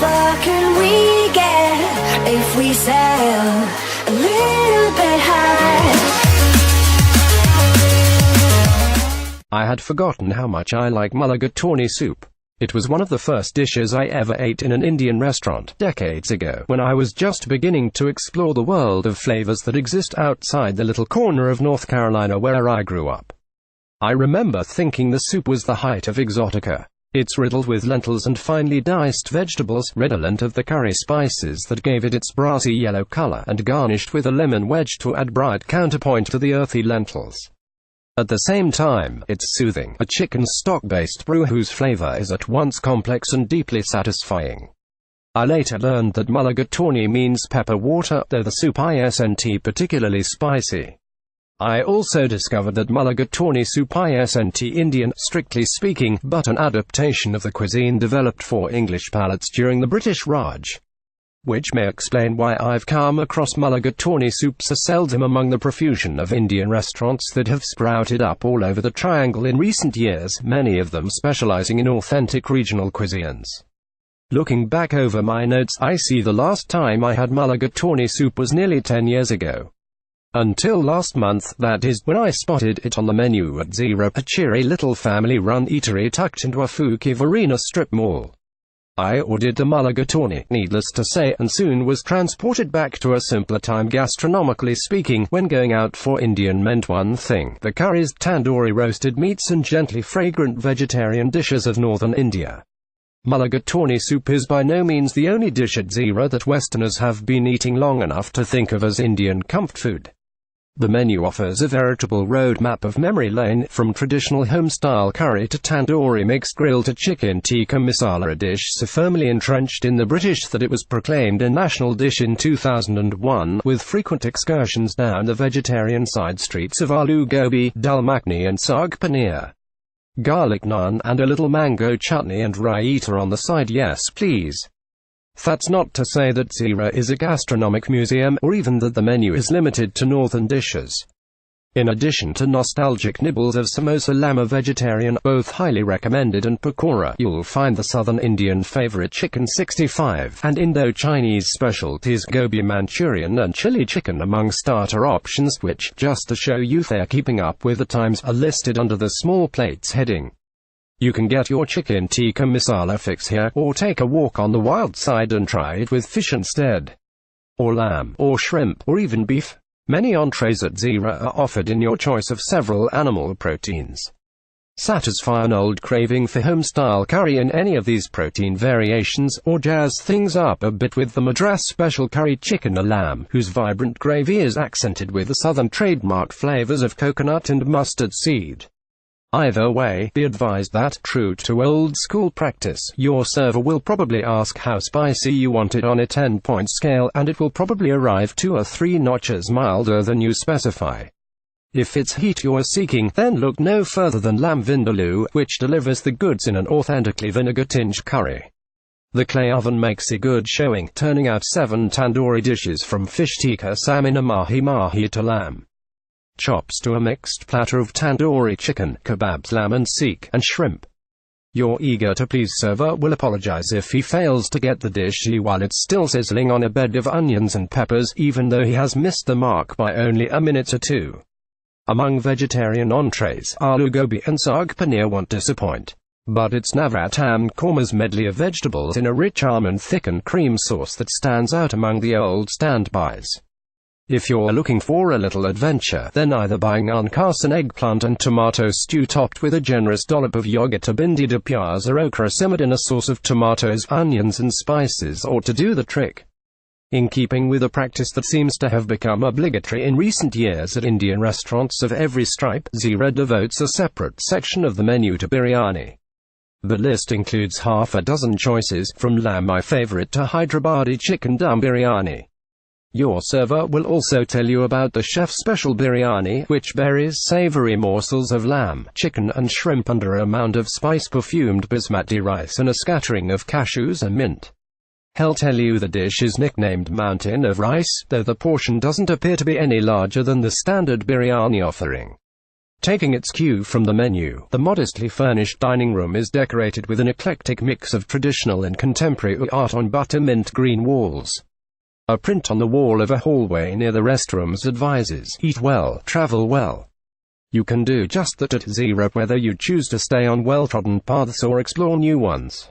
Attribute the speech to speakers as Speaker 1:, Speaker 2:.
Speaker 1: far can we get if we sail a little bit high?
Speaker 2: I had forgotten how much I like mulligatawny soup. It was one of the first dishes I ever ate in an Indian restaurant, decades ago, when I was just beginning to explore the world of flavors that exist outside the little corner of North Carolina where I grew up. I remember thinking the soup was the height of exotica. It's riddled with lentils and finely diced vegetables, redolent of the curry spices that gave it its brassy yellow color, and garnished with a lemon wedge to add bright counterpoint to the earthy lentils. At the same time, it's soothing, a chicken stock-based brew whose flavor is at once complex and deeply satisfying. I later learned that mulligatawny means pepper water, though the soup isn't particularly spicy. I also discovered that mulligatawny soup isn't Indian, strictly speaking, but an adaptation of the cuisine developed for English palates during the British Raj. Which may explain why I've come across mulligatawny soup so seldom among the profusion of Indian restaurants that have sprouted up all over the Triangle in recent years, many of them specializing in authentic regional cuisines. Looking back over my notes, I see the last time I had mulligatawny soup was nearly 10 years ago. Until last month, that is, when I spotted it on the menu at Zeera, a cheery little family-run eatery tucked into a fuquay-varina strip mall. I ordered the mulligatawny, needless to say, and soon was transported back to a simpler time gastronomically speaking, when going out for Indian meant one thing: the curries, tandoori roasted meats and gently fragrant vegetarian dishes of northern India. Mulligatawny soup is by no means the only dish at Zeera that Westerners have been eating long enough to think of as Indian comfort food. The menu offers a veritable roadmap of memory lane, from traditional home-style curry to tandoori mixed grill to chicken tikka masala, a dish so firmly entrenched in the British that it was proclaimed a national dish in 2001, with frequent excursions down the vegetarian side streets of aloo gobi, dal makhani and saag paneer. Garlic naan, and a little mango chutney and raita on the side, yes please. That's not to say that Zeera is a gastronomic museum, or even that the menu is limited to northern dishes. In addition to nostalgic nibbles of samosa lamb, a vegetarian, both highly recommended, and pakora, you'll find the southern Indian favorite chicken 65, and Indo-Chinese specialties gobi Manchurian and chili chicken among starter options, which, just to show you they're keeping up with the times, are listed under the small plates heading. You can get your chicken tikka masala fix here, or take a walk on the wild side and try it with fish instead. Or lamb, or shrimp, or even beef. Many entrees at Zeera are offered in your choice of several animal proteins. Satisfy an old craving for home-style curry in any of these protein variations, or jazz things up a bit with the Madras special curry chicken or lamb, whose vibrant gravy is accented with the southern trademark flavors of coconut and mustard seed. Either way, be advised that, true to old-school practice, your server will probably ask how spicy you want it on a 10-point scale, and it will probably arrive 2 or 3 notches milder than you specify. If it's heat you're seeking, then look no further than Lamb Vindaloo, which delivers the goods in an authentically vinegar-tinged curry. The clay oven makes a good showing, turning out 7 tandoori dishes from fish tikka salmon mahi to lamb chops to a mixed platter of tandoori chicken, kebabs, lamb and seek, and shrimp. Your eager-to-please server will apologize if he fails to get the dish while it's still sizzling on a bed of onions and peppers, even though he has missed the mark by only a minute or 2. Among vegetarian entrees, aloo gobi and saag paneer won't disappoint. But it's Navratram Korma's medley of vegetables in a rich almond-thickened cream sauce that stands out among the old standbys. If you're looking for a little adventure, then either buying an eggplant and tomato stew topped with a generous dollop of yogurt or bindi de pyaz or okra simmered in a sauce of tomatoes, onions and spices ought to do the trick. In keeping with a practice that seems to have become obligatory in recent years at Indian restaurants of every stripe, Zeera devotes a separate section of the menu to biryani. The list includes half a dozen choices, from lamb my favorite to Hyderabadi chicken dum biryani. Your server will also tell you about the chef's special biryani, which buries savory morsels of lamb, chicken and shrimp under a mound of spice-perfumed basmati rice and a scattering of cashews and mint. He'll tell you the dish is nicknamed Mountain of Rice, though the portion doesn't appear to be any larger than the standard biryani offering. Taking its cue from the menu, the modestly furnished dining room is decorated with an eclectic mix of traditional and contemporary art on buttermint green walls. A print on the wall of a hallway near the restrooms advises, "Eat well, travel well." You can do just that at Zeera, whether you choose to stay on well-trodden paths or explore new ones.